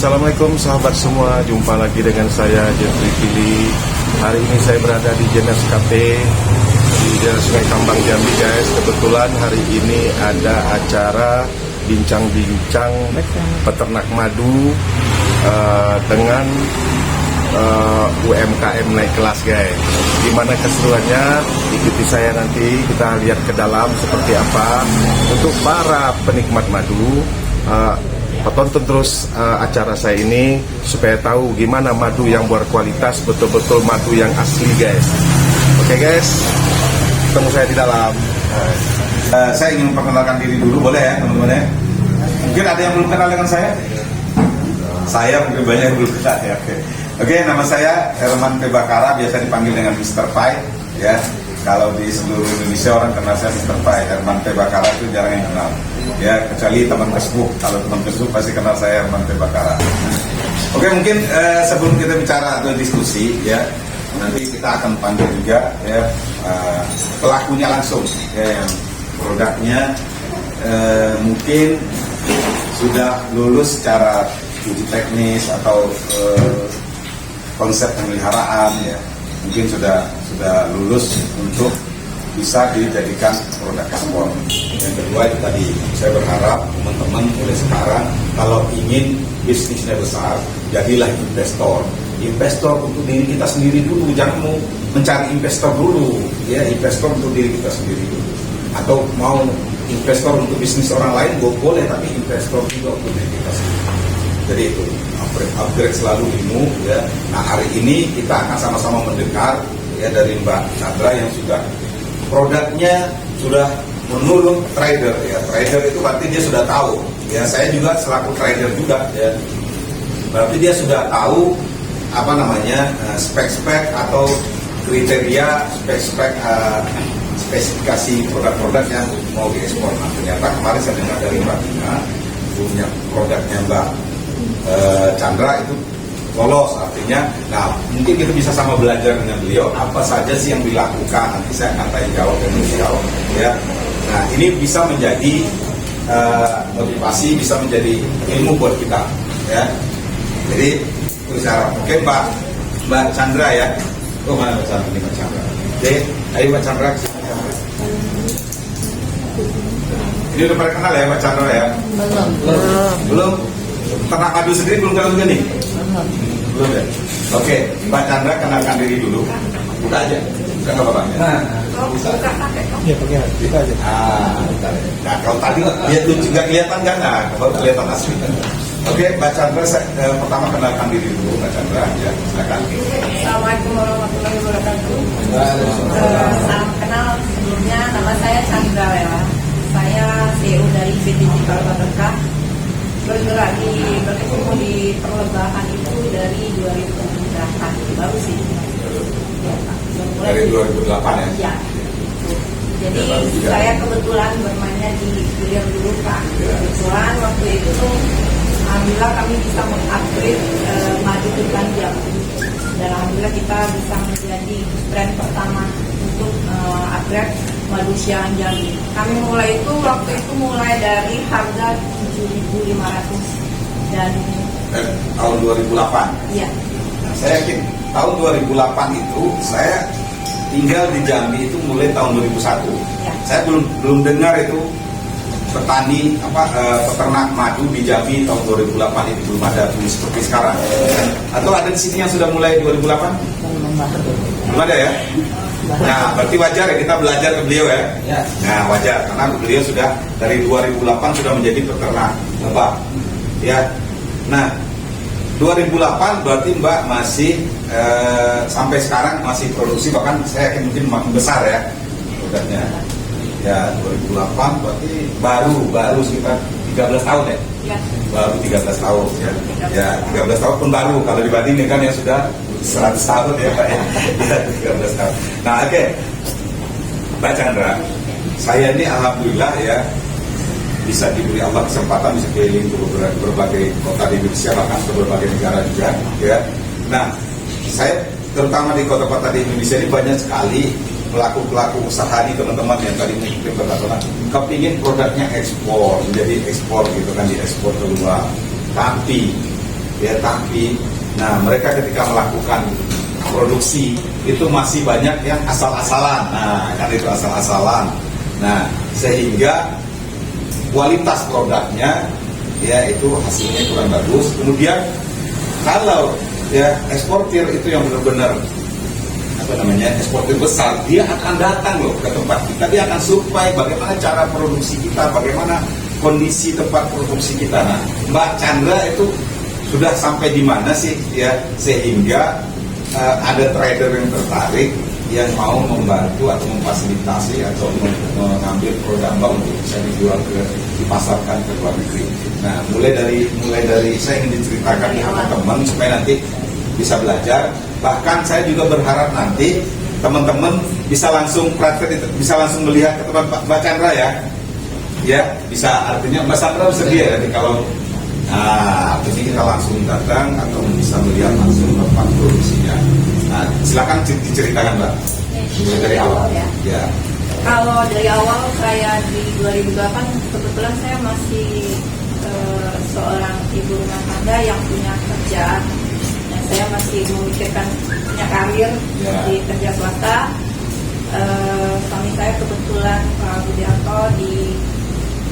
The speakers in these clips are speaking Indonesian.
Assalamualaikum sahabat semua, jumpa lagi dengan saya Jeffrey Pili. Hari ini saya berada di Jenes Cafe di daerah Sungai Kambang, Jambi guys. Kebetulan hari ini ada acara bincang-bincang peternak madu dengan UMKM naik kelas guys. Gimana keseruannya? Ikuti saya nanti, kita lihat ke dalam seperti apa. Untuk para penikmat madu, tonton terus acara saya ini supaya tahu gimana madu yang berkualitas, betul-betul madu yang asli guys. Oke guys, ketemu saya di dalam. Saya ingin memperkenalkan diri dulu, boleh ya teman-teman ya? Mungkin ada yang belum kenal dengan saya? Saya mungkin banyak yang belum kenal ya. Oke, nama saya Herman P. Bakara, biasa dipanggil dengan Mr. Pai ya. Kalau di seluruh Indonesia orang kenal saya Mr. Pai. Herman P. Bakara itu jarang yang kenal ya, kecuali teman Facebook. Kalau teman Facebook pasti kenal saya Herman P. Bakara. Oke, mungkin sebelum kita bicara atau diskusi ya, nanti kita akan panggil juga ya pelakunya langsung ya, yang produknya mungkin sudah lulus secara uji teknis atau konsep pemeliharaan ya, mungkin sudah lulus untuk bisa dijadikan produk ekspor. Yang kedua itu tadi, saya berharap teman-teman mulai sekarang kalau ingin bisnisnya besar, jadilah investor. Investor untuk diri kita sendiri dulu, jangan mau mencari investor dulu ya, investor untuk diri kita sendiri dulu. Atau mau investor untuk bisnis orang lain boleh, tapi investor juga untuk diri kita sendiri. Jadi itu upgrade selalu ilmu ya. Nah, hari ini kita akan sama-sama mendengar ya dari Mbak Chandra yang sudah produknya sudah menurut trader ya. Trader itu berarti dia sudah tahu ya. Saya juga selaku trader juga ya. Berarti dia sudah tahu apa namanya spek-spek atau kriteria spesifikasi produk-produk yang mau diekspor. Nah, ternyata kemarin saya dengar dari Mbak Tina punya produknya Mbak Chandra itu lolos, artinya nah mungkin kita bisa sama belajar dengan beliau apa saja sih yang dilakukan, nanti saya akan tanya jawab dengan beliau ya. Nah, ini bisa menjadi motivasi, bisa menjadi ilmu buat kita ya. Jadi itu cara mungkin Mbak Chandra ya. Oh, mana Mbak Chandra? Ini Mbak Chandra. Oke, ayo Mbak Chandra. Ini udah pernah kenal ya Mbak Chandra ya? Belum. Ternak madu sendiri belum kenal juga nih? Belum ya? Oke, Mbak Chandra kenalkan diri dulu. Buka aja, buka nggak apa-apa ya? Bisa. Iya, pakai kita aja. Nah, kalau tadi dia tuh juga kelihatan kan? Nah, kalau kelihatan asli. Oke, Mbak Chandra, pertama kenalkan diri dulu, Mbak Chandra. Ya, silakan. Assalamualaikum warahmatullahi wabarakatuh. Salam kenal sebelumnya, nama saya Chandra ya. Saya CEO dari PT Cikal Berkah. Bergerak berkecimpung di perlembagaan itu dari 2008, baru sih. Dari 2008 ya? Iya. Jadi saya kebetulan bermainnya di Gilir dulu Pak. Kebetulan waktu itu tuh alhamdulillah kami bisa mengupgrade madu Ganjang. Dan alhamdulillah kita bisa menjadi brand pertama untuk upgrade madu Siang Jambi. Kami mulai itu waktu itu mulai dari harga 7.500 dan tahun 2008. Iya. Nah, saya yakin tahun 2008 itu saya tinggal di Jambi itu mulai tahun 2001. Ya. Saya belum dengar itu petani peternak madu di Jambi tahun 2008 itu belum ada seperti sekarang. Atau ada di sini yang sudah mulai 2008? Belum ada ya? Nah, berarti wajar ya kita belajar ke beliau ya. Nah, wajar karena beliau sudah dari 2008 sudah menjadi peternak lebah. Ya. Nah, 2008 berarti Mbak masih sampai sekarang masih produksi, bahkan saya yakin mungkin makin besar ya produknya. Ya, 2008 berarti baru sekitar 13 tahun ya. Ya. Baru 13 tahun ya. Ya, 13 tahun pun baru kalau dibandingkan kan yang sudah 100 tahun ya Pak ya. Ya, 13 tahun. Nah, oke. Mbak Chandra, saya ini alhamdulillah ya bisa diberi Allah kesempatan bisa keliling ke berbagai kota di Indonesia, bahkan ke berbagai negara juga ya. Nah, saya terutama di kota-kota di Indonesia ini banyak sekali pelaku usaha nih teman-teman yang tadi mungkin berkata kepingin produknya ekspor, menjadi ekspor gitu kan, diekspor keluar. Tapi ya, tapi nah mereka ketika melakukan produksi itu masih banyak yang asal-asalan. Nah, kan itu asal-asalan. Nah, sehingga kualitas produknya ya itu hasilnya kurang bagus. Kemudian kalau ya eksportir itu yang benar-benar eksportir besar, dia akan datang loh ke tempat kita, dia akan survei bagaimana cara produksi kita, bagaimana kondisi tempat produksi kita. Nah, Mbak Chandra itu sudah sampai di mana sih ya, sehingga ada trader yang tertarik yang mau membantu atau memfasilitasi atau mengambil produk Mbak untuk bisa dijual dipasarkan ke luar negeri. Nah, mulai dari saya ingin diceritakan ke teman-teman supaya nanti bisa belajar. Bahkan saya juga berharap nanti teman-teman bisa langsung praktek, bisa langsung melihat ke tempat Mbak Chandra ya bisa, artinya Mbak Chandra bersedia nanti kalau artinya kita langsung datang atau bisa melihat langsung tempat produksinya. Nah, silakan diceritakan Mbak mulai dari awal ya. Kalau dari awal saya di 2008 kebetulan saya masih seorang ibu rumah tangga yang punya kerjaan. Saya masih memikirkan punya karir di kerja swasta. Suami saya kebetulan Pak Budianto di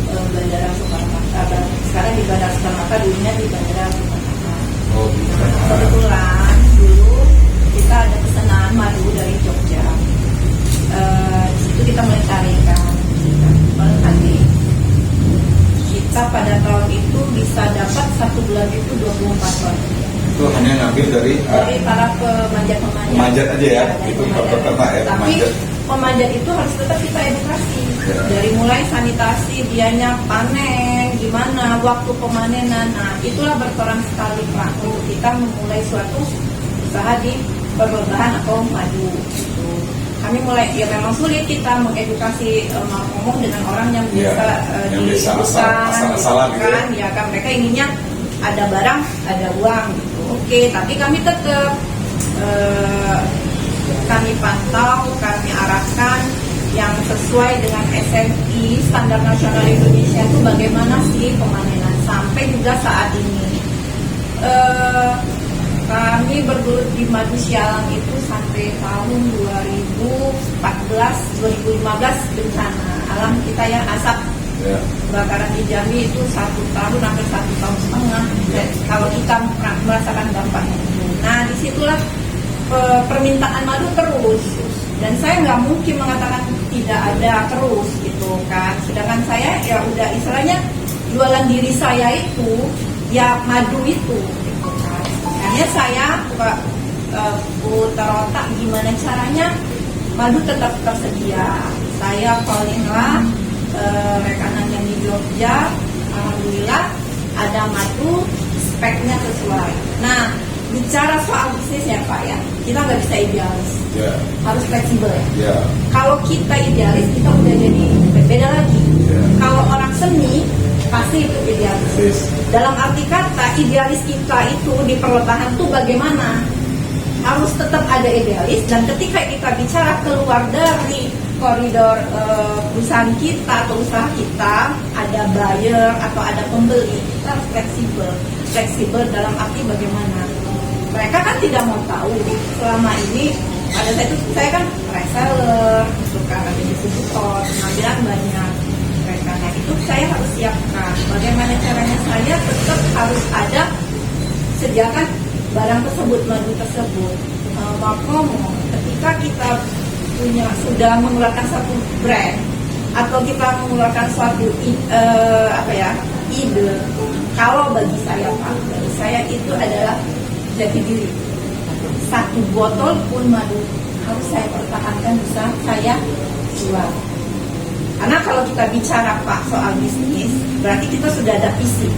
Bandara Soekarno-Hatta. Sekarang di Bandara Soekarno-Hatta, dulunya di Bandara Soekarno-Hatta. Kebetulan dulu kita ada pesanan madu dari Jogja. Di situ kita melestarikan. Kita pada tahun itu bisa dapat 1 bulan itu 24 ton. Itu hanya ngambil dari para pemanjat aja ya, itu pertama ya. Tapi pemanjat itu harus tetap kita edukasi dari mulai sanitasi, dianya panen gimana, waktu pemanenan. Nah, itulah berperan sekali Pak untuk kita memulai suatu usaha di perlobahan atau madu. Gitu. Kami mulai ya memang sulit kita mengedukasi ngomong dengan orang yang biasa asal-asalan kan, ya kan mereka inginnya ada barang, ada uang gitu. Oke, tapi kami tetap kami pantau, kami arahkan yang sesuai dengan SNI Standar Nasional Indonesia itu bagaimana sih pemanenan sampai juga saat ini. Kami bergelut di Madu Sialang itu sampai tahun 2014-2015 bencana alam kita ya, asap kebakaran di Jambi itu 1 tahun hampir 1,5 tahun. Kalau kita merasakan dampaknya. Nah, disitulah permintaan madu terus, dan saya nggak mungkin mengatakan tidak ada terus gitu kan. Sedangkan saya ya udah istilahnya jualan diri saya itu ya madu itu gitu kan. Hanya saya putar otak gimana caranya madu tetap tersedia. Saya calling lah rekanan yang di Jogja, alhamdulillah ada madu speknya sesuai. Nah, bicara soal bisnis ya Pak ya, kita nggak bisa idealis, harus fleksibel ya. Kalau kita idealis kita udah jadi beda lagi. Kalau orang seni pasti itu idealis. Dalam arti kata idealis kita itu di perlobahan tuh bagaimana? Harus tetap ada idealis, dan ketika kita bicara keluar dari koridor perusahaan kita atau usaha kita, ada buyer atau ada pembeli, kita harus fleksibel dalam arti bagaimana? Mereka kan tidak mau tahu selama ini pada saat itu saya kan reseller, suka ada distributor, pengambilan banyak. Karena itu saya harus siapkan bagaimana caranya saya tetap harus ada sediakan barang tersebut, madu tersebut. Ngomong ketika kita sudah mengeluarkan satu brand atau kita mengeluarkan suatu ide, kalau bagi saya itu adalah jati diri. 1 botol pun madu harus saya pertahankan, bisa saya jual. Karena kalau kita bicara Pak soal bisnis, berarti kita sudah ada visi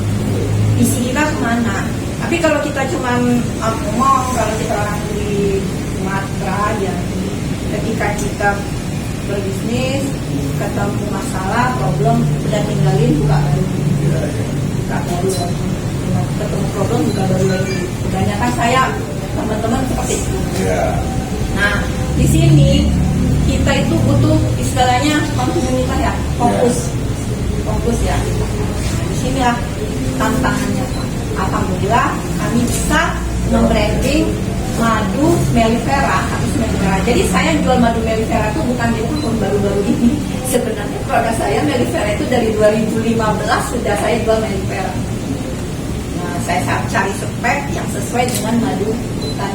kita kemana. Tapi kalau kita cuma ngomong, kalau kita orang di Sumatera ya, ketika kita berbisnis ketemu masalah, problem, udah tinggalin buka baru ketemu problem juga baru lagi. Kebanyakan saya teman-teman seperti itu. Nah, di sini kita itu butuh istilahnya kontinuitas ya, fokus ya. Nah, di sinilah tantangannya Pak. alhamdulillah kami bisa membranding madu mellifera, habis mellifera. Jadi saya jual madu mellifera itu bukan di tahun baru-baru ini. Sebenarnya produk saya mellifera itu dari 2015 sudah saya jual mellifera. Nah, saya cari spek yang sesuai dengan madu hutan.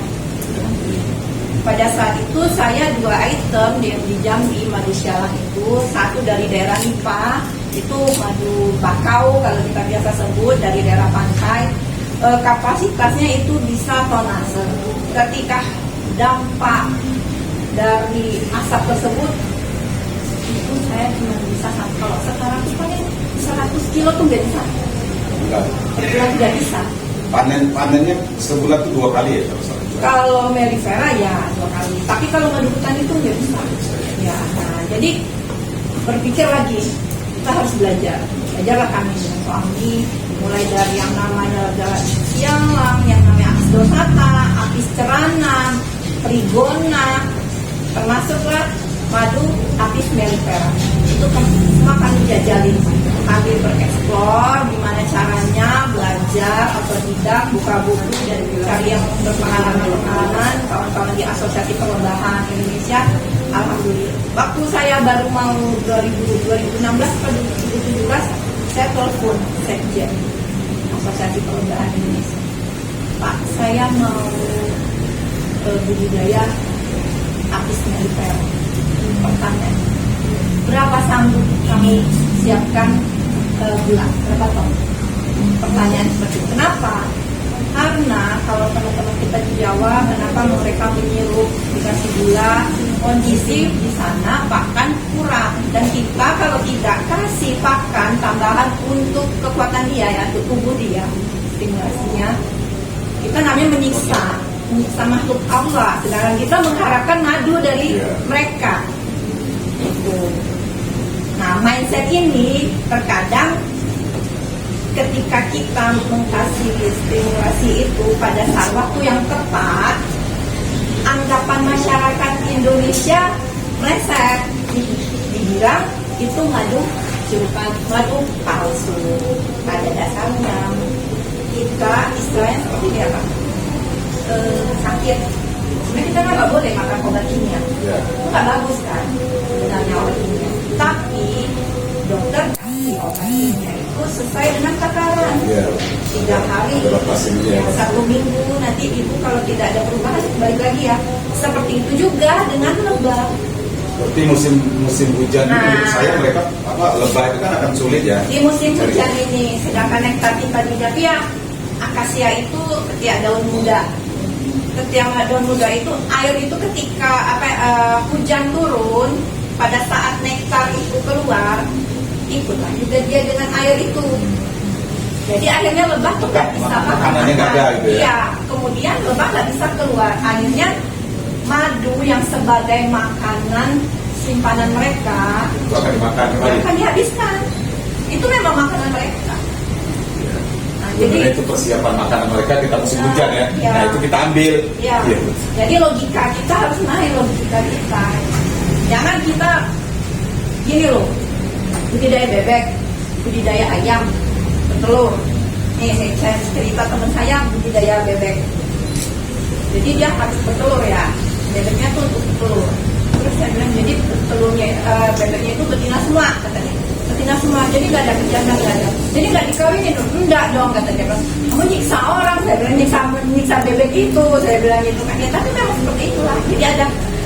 Pada saat itu saya 2 item di Jambi madu Sialah itu, satu dari daerah Nipa, itu madu bakau kalau kita biasa sebut, dari daerah pantai. Kapasitasnya itu bisa tonase. Ketika dampak dari asap tersebut itu saya cuma bisa, kalau sekarang itu paling 100 kilo tuh nggak bisa, tidak bisa. Panennya sebulan itu 2 kali ya? Kalau mellifera ya 2 kali, tapi kalau madu hutan itu nggak bisa. Ya, nah, jadi berpikir lagi, kita harus belajarlah kami dengan suami, mulai dari yang namanya sialang, yang namanya apis dorsata, apis cerana, trigona, termasuklah madu apis mellifera. Itu semua kami jajalin, kami bereksplor gimana caranya, belajar atau tidak, buka buku dan cari yang berpengalaman, kawan-kawan di Asosiasi Perlembagaan Indonesia. Alhamdulillah, waktu saya baru mau 2016 atau 2017, saya telepon Sekjen Asosiasi Perlembagaan Indonesia, Pak, saya mau budidaya apis mellifera. Pertanyaan, berapa sanggup kami siapkan bulan, berapa ton? Pertanyaan seperti itu. Kenapa? Karena kalau teman-teman kita di Jawa, kenapa mereka menyuruh dikasih gula, kondisi di sana pakan kurang, dan kita kalau tidak kasih pakan tambahan untuk kekuatan dia, ya, untuk tubuh dia, stimulasinya, kita namanya menyiksa makhluk Allah, sedangkan kita mengharapkan madu dari mereka. Itu. Nah, mindset ini terkadang ketika kita mengkasih stimulasi itu pada saat waktu yang tepat, anggapan masyarakat Indonesia meleset, dibilang itu madu sirupan, madu palsu. Pada dasarnya kita istilahnya seperti ini apa? Sakit. Sebenarnya kita kan nggak boleh makan obat kimia, itu nggak bagus kan sebenarnya obat kimia. Tapi dokter kasih obat kimia itu sesuai dengan takaran. 3 hari, 1 minggu, nanti ibu kalau tidak ada perubahan balik lagi ya. Seperti itu juga dengan lebah. Berarti musim hujan ini menurut saya mereka lebah itu kan akan sulit ya. Di musim hujan ini, sedangkan nektar kita di Jawa, akasia itu ketiak daun muda. Ketiak daun muda itu air itu ketika hujan turun, pada saat nektar itu keluar, ikutlah juga dia dengan air itu. Jadi akhirnya lebah tuh nggak bisa makanannya nggak ada gitu ya. Iya, kemudian lebah nggak bisa keluar. Akhirnya madu yang sebagai makanan simpanan mereka itu akan dimakan kembali. Akan dihabiskan. Itu memang makanan mereka. Nah, jadi itu persiapan makanan mereka kita musim hujan ya. Nah itu kita ambil. Ya. Jadi logika kita harus naik, logika kita. Jangan kita gini loh, budidaya bebek, budidaya ayam, bertelur. Nih saya cerita teman saya budidaya bebek. Jadi dia harus bertelur ya, bebeknya tuh untuk bertelur. Terus saya bilang jadi telurnya bebeknya itu betina semua katanya. Betina semua, jadi nggak ada berjanda, nggak ada. Jadi nggak dikawinin, enggak dong katanya. Kamu nyiksa orang, saya bilang nyiksa bebek itu, saya bilang itu kan. Ya, tapi memang seperti itulah. Jadi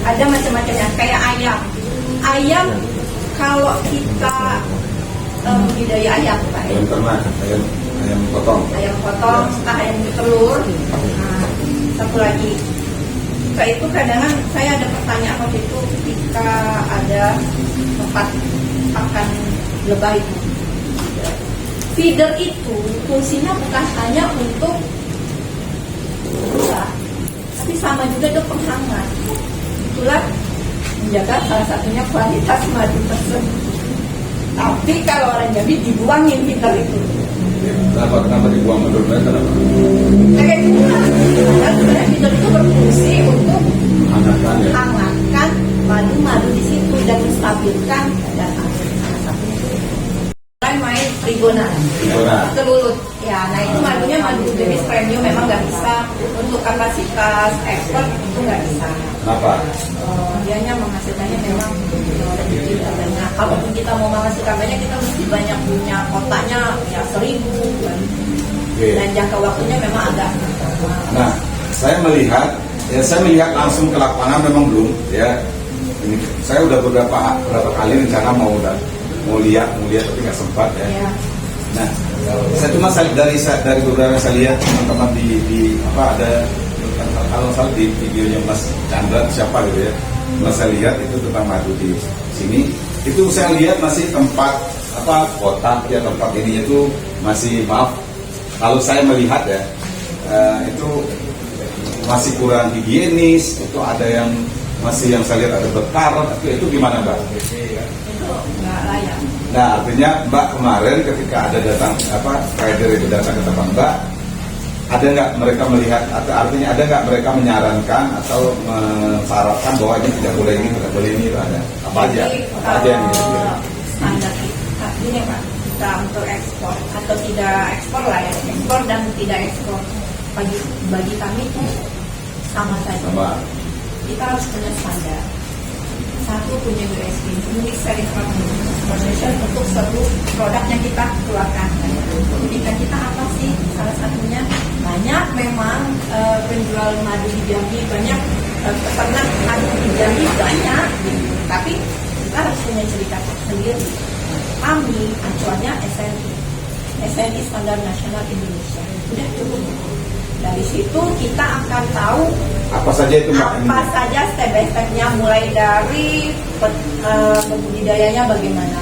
ada macam-macamnya, kayak ayam. Ayam kalau kita budidaya ayam, Pak. Ayam ternak, ayam potong. Ayam potong, ayam telur. Nah, satu lagi. Ketika itu kadang saya ada pertanyaan waktu itu ketika ada tempat pakan lebah itu. Feeder itu fungsinya bukan hanya untuk gula, tapi sama juga untuk penghangat. Itulah menjaga salah satunya kualitas madu tersebut. Tapi kalau orang Jambi dibuangin feeder itu. Kenapa dibuang menurut mereka? Kayak gitu lah. Karena sebenarnya feeder itu berfungsi untuk menghangatkan madu-madu di situ dan menstabilkan keadaan. main Trigona Kelulut ya. Nah itu madunya madu jenis premium, memang nggak bisa untuk kapasitas ekspor, itu nggak bisa. Kenapa? Dianya menghasilkannya memang lebih banyak. Kalaupun kita mau menghasilkan banyak, kita mesti banyak punya kotaknya ya 1000 kan. Dan jangka waktunya memang agak lama. Nah, saya melihat langsung ke lapangan memang belum ya. Ini saya udah beberapa kali rencana mau lihat tapi nggak sempat ya. Ya. Nah, saya cuma dari beberapa saya lihat teman-teman di apa ada kalau salah di videonya Mas Chandra siapa gitu ya. Mas saya lihat itu tentang madu di sini. Itu saya lihat masih tempat apa kotak ya, tempat ininya itu masih, maaf kalau saya melihat ya, itu masih kurang higienis. Itu ada yang masih yang saya lihat ada berkarat. Itu gimana Mbak? Itu nggak layak. Nah, artinya Mbak kemarin ketika ada datang rider itu datang ke tempat Mbak, ada nggak mereka melihat, atau artinya ada nggak mereka menyarankan atau mensyaratkan bahwa ini tidak boleh ini, tidak boleh ini, ada apa aja? Jadi, Apa aja yang standar kita ini Pak, kita untuk ekspor atau tidak ekspor lah ya, ekspor dan tidak ekspor bagi kami itu sama saja. sama Kita harus punya standar. Satu, punya USP, Unique Selling Proposition untuk seluruh produk yang kita keluarkan. Keunikan kita apa sih? Salah satunya banyak memang penjual madu di Jambi, banyak peternak madu di Jambi banyak, tapi kita harus punya cerita sendiri. Kami acuannya SNI Standar Nasional Indonesia. Sudah cukup. Dari situ kita akan tahu apa saja itu Mbak? apa saja step by stepnya, mulai dari budidayanya bagaimana,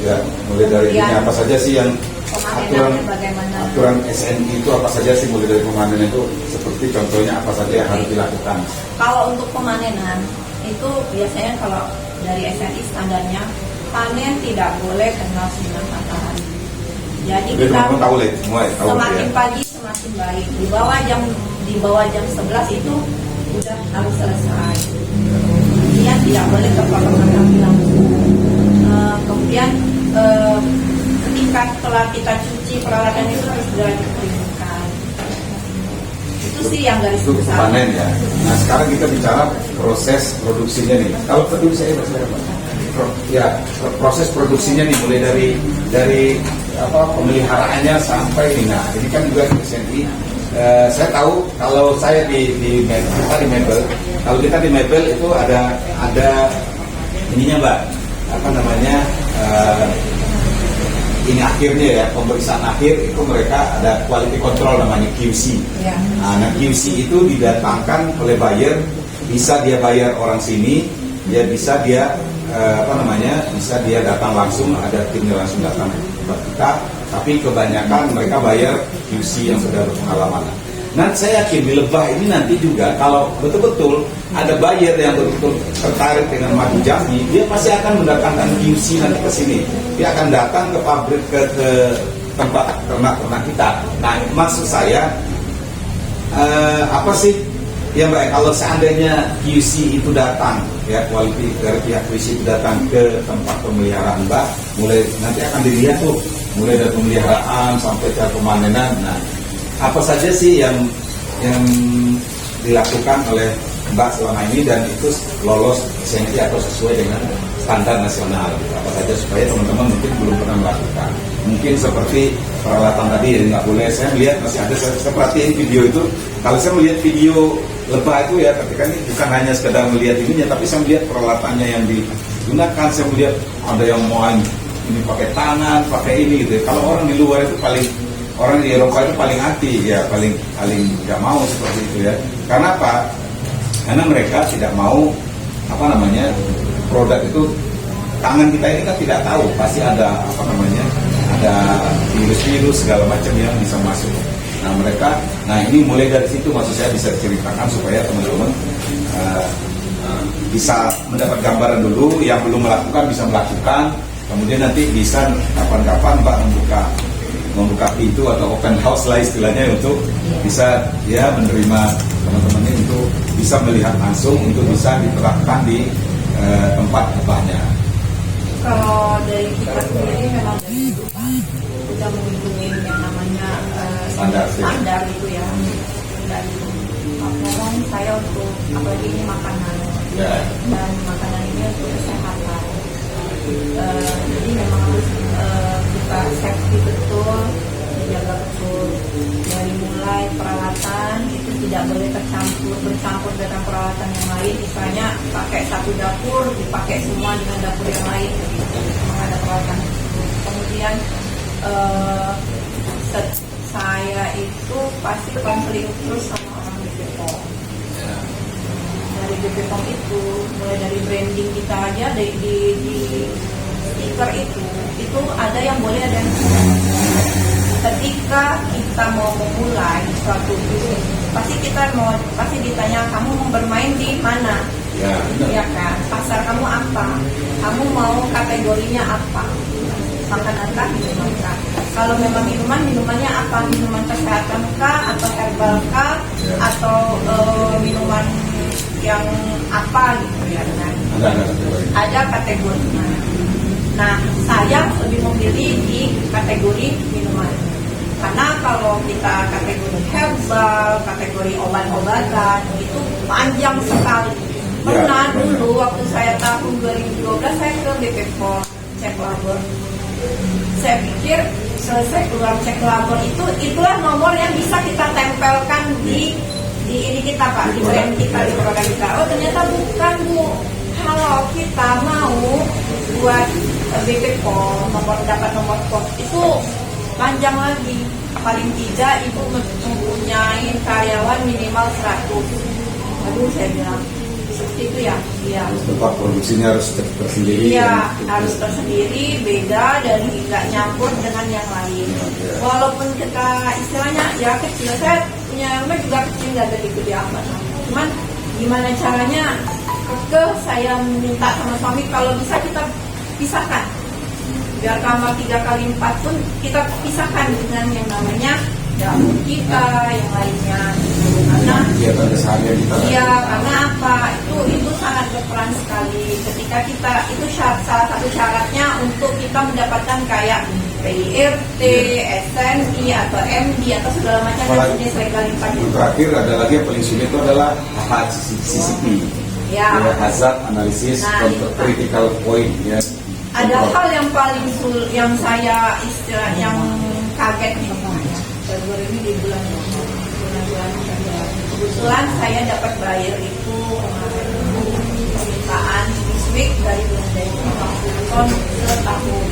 Ya, mulai dari ini apa saja sih yang pemanenannya bagaimana. aturan SNI itu apa saja sih, mulai dari pemanen itu seperti contohnya apa saja yang harus dilakukan? Kalau untuk pemanenan itu biasanya kalau dari SNI standarnya panen tidak boleh kena sinar matahari. Jadi Jadi kita teman-teman tahu lah semua ya, tahu semakin ya. pagi semakin baik. Di bawah jam 11 itu sudah harus selesai. Kemudian tidak boleh terpapar matahari langsung. Kemudian ketika setelah kita cuci, peralatan itu harus segera dikeringkan. Itu sih yang garis Itu besar. panen ya. Nah, sekarang kita bicara proses produksinya nih. Kalau produksi saya proses produksinya nih, mulai dari apa pemeliharaannya sampai ini. Nah, ini kan juga SNI. Saya tahu kalau saya di Mebel, kalau kita di Mebel itu ada ininya Mbak, apa namanya, ini akhirnya ya, pemeriksaan akhir itu mereka ada quality control namanya QC. Ya. Nah, QC itu didatangkan oleh buyer, bisa dia bayar orang sini, ya bisa dia bisa dia datang langsung, ada timnya langsung datang ke kita, tapi kebanyakan mereka bayar QC yang sudah berpengalaman. Nah, saya yakin di Lebah ini nanti juga kalau betul-betul ada buyer yang betul-betul tertarik dengan madu Jambi, dia pasti akan mendatangkan QC nanti ke sini. Dia akan datang ke pabrik, ke tempat ternak-ternak kita. Nah, maksud saya apa sih ya Mbak, kalau seandainya QC itu datang, ya quality dari pihak QC itu datang ke tempat pemeliharaan Mbak, mulai nanti akan dilihat tuh, mulai dari pemeliharaan sampai ke pemanenan. Nah, apa saja sih yang dilakukan oleh Mbak selama ini dan itu lolos SNI atau sesuai dengan standar nasional? Apa saja supaya teman-teman mungkin belum pernah melakukan, mungkin seperti peralatan tadi yang nggak boleh. Saya melihat masih ada, saya perhatiin video itu. Kalau saya melihat video Lebah itu ya, ketika ini bukan hanya sekedar melihat ininya, tapi saya melihat peralatannya yang digunakan. Saya melihat ada yang mau ini pakai tangan, pakai ini gitu. Kalau orang di luar itu orang di Eropa itu paling hati ya, paling nggak mau seperti itu ya. Karena apa? Karena mereka tidak mau produk itu, tangan kita ini kan tidak tahu, pasti ada ada virus segala macam yang bisa masuk. Nah ini mulai dari situ maksud saya bisa diceritakan supaya teman-teman bisa mendapat gambaran dulu, yang belum melakukan bisa melakukan, kemudian nanti bisa kapan-kapan Mbak membuka pintu atau open house lah istilahnya, untuk bisa ya menerima teman-teman ini untuk bisa melihat langsung, untuk bisa diterapkan di tempat Lebahnya. Kalau dari kita sendiri memang dari dulu Pak, udah melindungi yang namanya standar itu ya. Dan ngomong saya untuk apalagi ini makanan dan makanan ini untuk kesehatan. Jadi memang harus kita safety betul, dijaga betul dari mulai peralatan itu tidak boleh bercampur dengan peralatan yang lain. Misalnya pakai satu dapur dipakai semua dengan dapur yang lain, memang ada peralatan. Kemudian saya itu pasti konseling terus sama orang BPOM. Dari BPOM itu mulai dari branding kita aja di stiker itu ada yang boleh, ada yang tidak. Ketika kita mau memulai suatu bisnis, pasti ditanya kamu mau bermain di mana, ya kan? Pasar kamu apa? Kamu mau kategorinya apa? Makanan kah, minuman kah? Kalau memang minumannya apa? Minuman kesehatan kah, atau herbal kah, atau minuman yang apa gitu ya kan? Ada kategorinya. Nah, saya lebih memilih di kategori minuman. Karena kalau kita kategori herbal, kategori obat-obatan, itu panjang sekali. Pernah dulu waktu saya tahun 2012 saya ke BP POM cek labor. Saya pikir selesai keluar cek labor itulah nomor yang bisa kita tempelkan di ini kita Pak, di brand kita, di produk kita. Oh ternyata bukan Bu. Kalau kita mau buat BP POM, dapat nomor POM itu panjang lagi. Paling tidak ibu mempunyai karyawan minimal 100. Aduh saya bilang seperti itu ya. Iya. Tempat produksinya harus tersendiri. Iya, harus tersendiri, beda dan nggak nyampur dengan yang lain. Walaupun kita istilahnya ya kecil, saya punya rumah juga kecil, nggak gede-gede amat. Cuman gimana caranya? Saya minta sama suami kalau bisa kita pisahkan. Biar kamar 3x4 pun kita pisahkan dengan yang namanya dapur kita, yang lainnya. Karena iya, karena apa? Itu sangat berperan sekali. Ketika kita itu salah satu syaratnya untuk kita mendapatkan kayak PIRT, SNI atau MD atau segala macam jenis legalitas. Terakhir ada lagi yang paling sulit itu adalah HACCP. Ya. Hazard Analysis Critical Point ya. Ada hal yang paling sulit yang saya yang kaget nih baru ini di bulan kebetulan saya dapat bayar itu kemarin permintaan Biswik dari Belanda itu 50 ton setahun.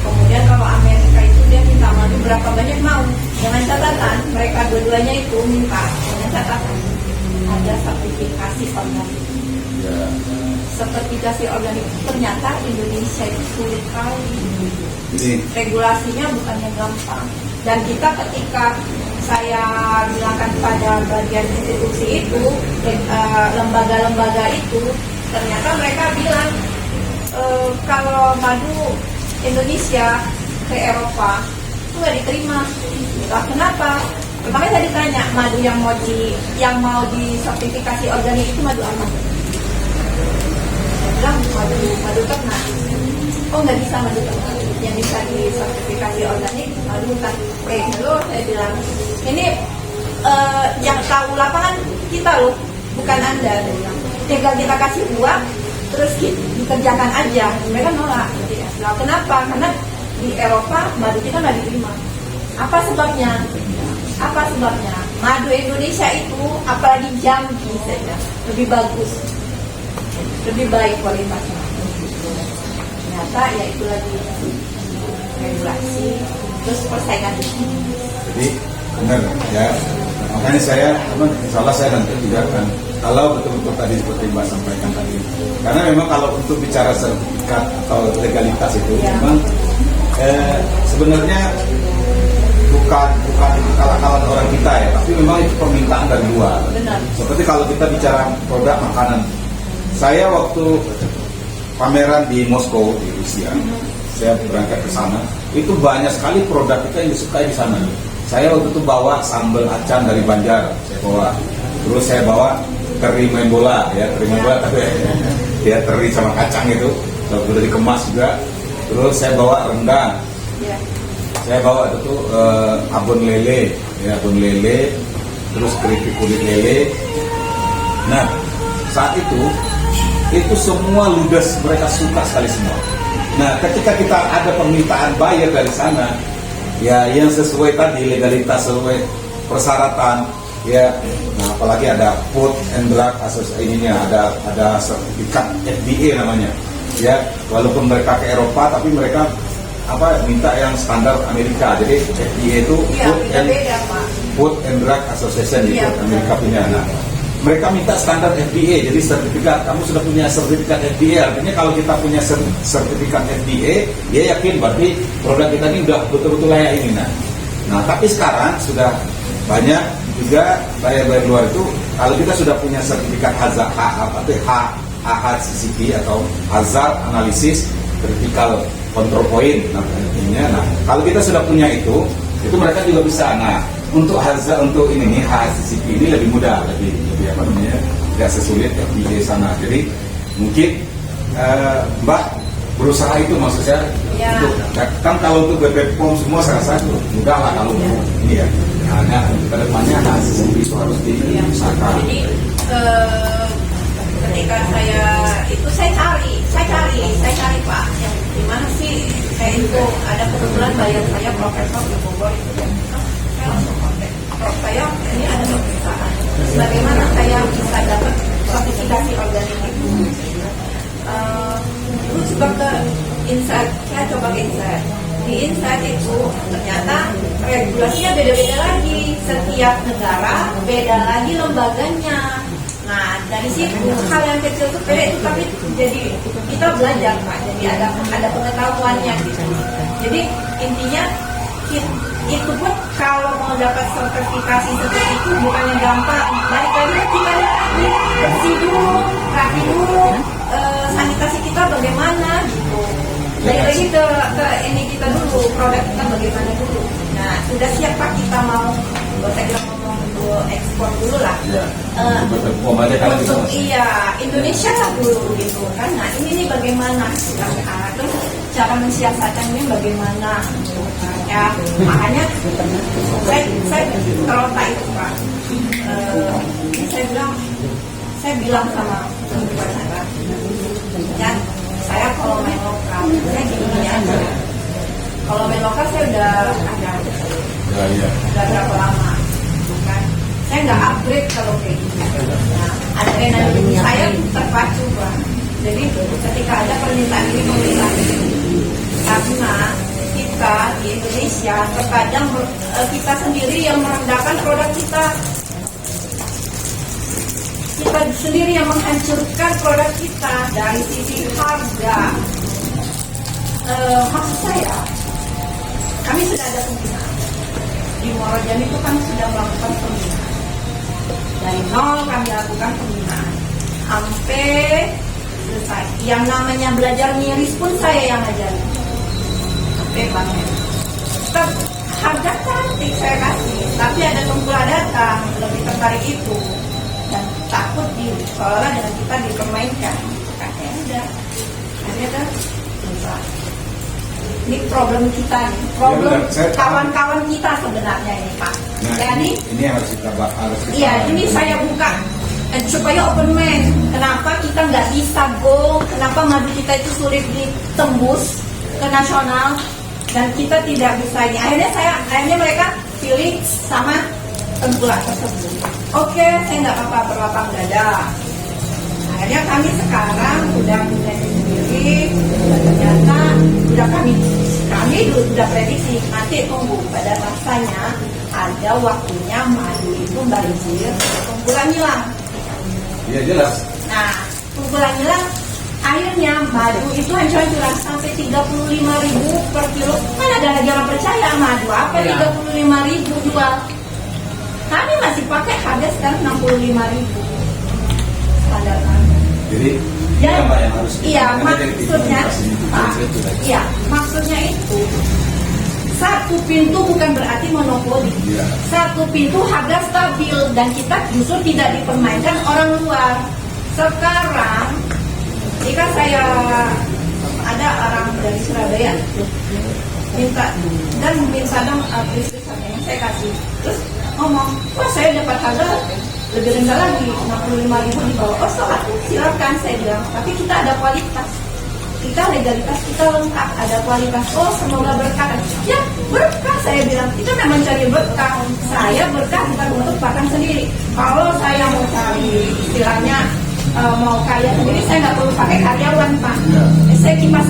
Kemudian kalau Amerika itu dia minta madu berapa banyak mau, dengan catatan mereka dua-duanya itu minta dengan catatan ada sertifikasi organik. Sertifikasi organik ternyata Indonesia itu sulit kali. Regulasinya bukannya gampang. Dan kita ketika saya bilangkan pada bagian institusi itu, lembaga-lembaga itu, ternyata mereka bilang kalau madu Indonesia ke Eropa itu nggak diterima. Nah, kenapa? Pertama saya ditanya madu yang mau disertifikasi organik itu madu apa? Bilang madu ternak. Oh nggak bisa madu ternak, yang bisa disertifikasi organik madu hutan. Lalu saya bilang ini yang tahu lapangan kita loh, bukan Anda. Tinggal kita kasih uang terus dikerjakan aja. Mereka nolak. Nah, kenapa? Karena di Eropa madu kita nggak diterima. Apa sebabnya? Madu Indonesia itu apalagi Jambi saja lebih bagus, lebih baik kualitasnya. Ternyata ya itu lagi regulasi, terus persaingan. Jadi benar ya, makanya saya salah saya nanti juga kan kalau betul-betul tadi seperti Mbak sampaikan tadi, karena memang kalau untuk bicara sertifikat atau legalitas itu memang sebenarnya bukan akal-akalan orang kita ya, tapi memang itu permintaan dari luar. Benar. Seperti kalau kita bicara produk makanan, saya waktu pameran di Moskow di Rusia, saya berangkat ke sana, itu banyak sekali produk kita yang disukai di sana. Saya waktu itu bawa sambal acan dari Banjar, saya bawa. Terus saya bawa teri main bola, ya teri main bola tapi ya teri sama kacang itu, sudah dikemas juga. Terus saya bawa rendang. Saya bawa itu abon lele, ya abon lele, terus keripik kulit lele. Nah, saat itu semua ludes, mereka suka sekali semua. Nah, ketika kita ada permintaan bayar dari sana, ya yang sesuai tadi legalitas, sesuai persyaratan, ya. Nah, apalagi ada Food and Drug Association, ininya ada sertifikat FDA namanya. Ya, walaupun mereka ke Eropa, tapi mereka minta yang standar Amerika. Jadi FDA itu Food and Drug Association itu Amerika punya. Nah, mereka minta standar FDA, jadi sertifikat. Kamu sudah punya sertifikat FDA, artinya kalau kita punya sertifikat FDA, dia yakin berarti produk kita ini udah betul-betul layak ini. Nah, tapi sekarang sudah banyak juga bayar-bayar luar itu, kalau kita sudah punya sertifikat HACCP atau Hazard Analysis Critical Control Point. Nah, kalau kita sudah punya itu mereka juga bisa. Nah, untuk hazard untuk ini nih HACCP ini lebih mudah, lebih tidak sesulit FDA sana. Jadi mungkin Mbak berusaha itu, maksud saya ya. Untuk, kan kalau untuk BPOM semua saya rasa itu mudah lah kalau ini ya. Hanya kedepannya HACCP itu harus diusahakan. Jadi ketika saya cari Pak, yang gimana sih saya itu ada kebetulan bayar saya profesor di Bogor itu, saya langsung kontak Prof, saya ini ada pemeriksaan, bagaimana saya bisa dapat sertifikasi organik itu. Terus coba ke Insight, saya coba ke Insight. Di Insight itu ternyata regulasinya beda-beda lagi, setiap negara beda lagi lembaganya. Nah, dari situ hal yang kecil sepele itu tapi jadi kita belajar Pak, jadi ada pengetahuannya gitu. Jadi intinya itu pun kalau mau dapat sertifikasi seperti itu bukannya gampang. Balik lagi kita bersih dulu, rapi dulu, sanitasi kita bagaimana gitu. Balik lagi ke ini kita dulu, produk kita bagaimana dulu. Nah, sudah siap Pak kita mau ekspor dulu lah. Ya. Untuk Indonesia lah dulu gitu kan. Nah, ini nih bagaimana terus cara mensiasatkannya bagaimana gitu kan. Ya, makanya saya terletak itu Pak. Ini saya bilang sama masyarakat, ya saya kalau main lokal saya gini aja. Kalau main lokal saya udah udah berapa lama kan, saya nggak upgrade kalau kayak gitu. Nah, adrenalin saya terpacu Pak. Jadi ketika ada permintaan ini, karena kita di Indonesia terkadang kita sendiri yang merendahkan produk kita sendiri yang menghancurkan produk kita dari sisi harga. Maksud saya, kami sudah ada pembinaan di Muarajambi itu, kami sudah melakukan pembinaan dari nol. Kami lakukan pembinaan sampai selesai. Yang namanya belajar miris pun saya yang ajarin sampai banget. Harga cantik saya kasih, tapi ada pemula datang lebih tertarik itu dan takut seolah dengan kita dipermainkan. Kakek udah ada ini problem kita nih, problem kawan-kawan kita sebenarnya ini Pak. Nah, jadi ini harus kita bahas. Iya, ini saya buka supaya open mind. Kenapa kita nggak bisa go? Kenapa madu kita itu sulit ditembus ke nasional dan kita tidak bisa ini? Akhirnya mereka pilih sama tengkulak tersebut. Oke, saya nggak apa-apa, berlapang dada. Akhirnya kami sekarang udah mulai sendiri. Ternyata kami sudah prediksi nanti tunggu pada masanya ada waktunya madu itu banjir, kumpulan hilang. Iya jelas. Nah, kumpulan hilang, akhirnya madu itu hancur-hancuran sampai 35.000 per kilo. Kan ada lagi orang percaya madu apa 35.000 jual. Kami masih pakai harga sekarang 65.000 standar kami. Jadi Ya, apa yang harus maksudnya itu satu pintu bukan berarti monopoli. Ya. Satu pintu harga stabil dan kita justru tidak dipermainkan orang luar. Sekarang, jika saya ada orang dari Surabaya minta dan mungkin kadang tulisannya yang saya kasih terus ngomong, wah saya dapat harga lebih rendah lagi, 65.000 di bawah. Oh silakan saya bilang, tapi kita ada kualitas, kita legalitas kita lengkap, ada kualitas. Oh semoga berkah. Ya berkah, saya bilang kita memang cari berkah. Saya berkah bukan untuk makan sendiri. Kalau saya mau cari istilahnya mau kaya sendiri, saya nggak perlu pakai karyawan Pak. Saya kipas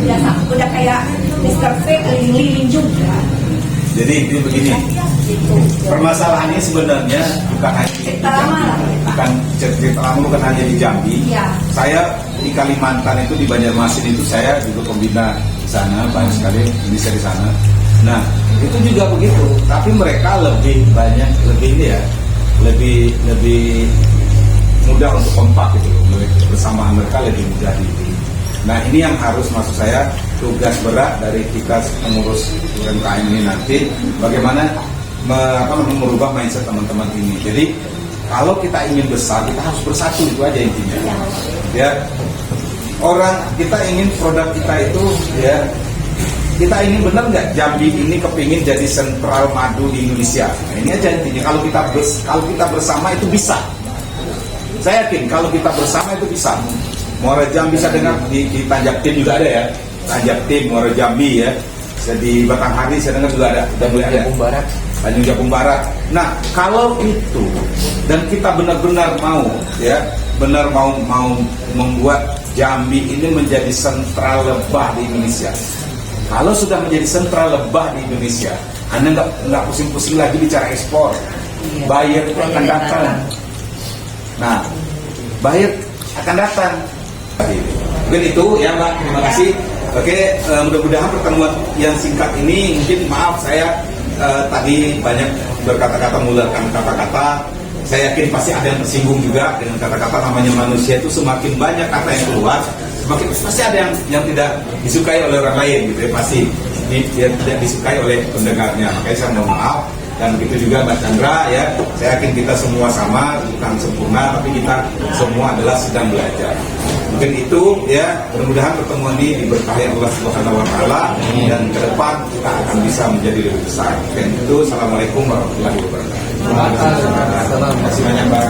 biasa, udah kayak Mr. V keliling-liling juga. Jadi itu begini, permasalahannya sebenarnya bukan hanya Cerita lama lah, Pak. cerita lama, bukan hanya di Jambi. Iya. Saya di Kalimantan itu, di Banjarmasin itu saya juga pembina di sana, banyak sekali Indonesia di sana. Nah itu juga begitu, tapi mereka lebih banyak, lebih ini ya, lebih mudah untuk kompak gitu, bersama mereka lebih mudah di. Nah ini yang harus, maksud saya, tugas berat dari kita pengurus UMKM ini nanti, bagaimana merubah mindset teman-teman ini. Jadi kalau kita ingin besar, kita harus bersatu, itu aja intinya. Ya, orang kita ingin produk kita itu, ya, kita ingin benar nggak Jambi ini kepingin jadi sentral madu di Indonesia. Nah, ini aja intinya. Kalau kita bersama itu bisa. Saya yakin kalau kita bersama itu bisa. Muara Jambi bisa dengar di Tanjak Tim juga ada ya, Tanjak Tim, Muara Jambi ya. Di Batanghari saya dengar juga ada, udah mulai ada. Tanjung Jabung Barat. Nah kalau itu dan kita benar-benar mau ya, benar mau membuat Jambi ini menjadi sentral lebah di Indonesia. Kalau sudah menjadi sentral lebah di Indonesia, Anda nggak pusing-pusing lagi bicara ekspor. Buyer itu akan datang. Nah, buyer akan datang. Mungkin itu ya Mbak, terima kasih. Oke, mudah-mudahan pertemuan yang singkat ini, mungkin maaf saya tadi banyak berkata-kata, mengeluarkan kata-kata. Saya yakin pasti ada yang tersinggung juga dengan kata-kata. Namanya manusia itu semakin banyak kata yang keluar, semakin pasti ada yang tidak disukai oleh orang lain gitu ya, pasti tidak disukai oleh pendengarnya. Makanya saya mohon maaf. Dan begitu juga Mbak Chandra ya, saya yakin kita semua sama, bukan sempurna, tapi kita semua adalah sedang belajar. Mungkin itu ya, mudah-mudahan pertemuan ini diberkahi Allah Subhanahu wa taala dan ke depan kita akan bisa menjadi lebih besar. Dan itu, assalamualaikum warahmatullahi wabarakatuh. Terima kasih banyak Mbak.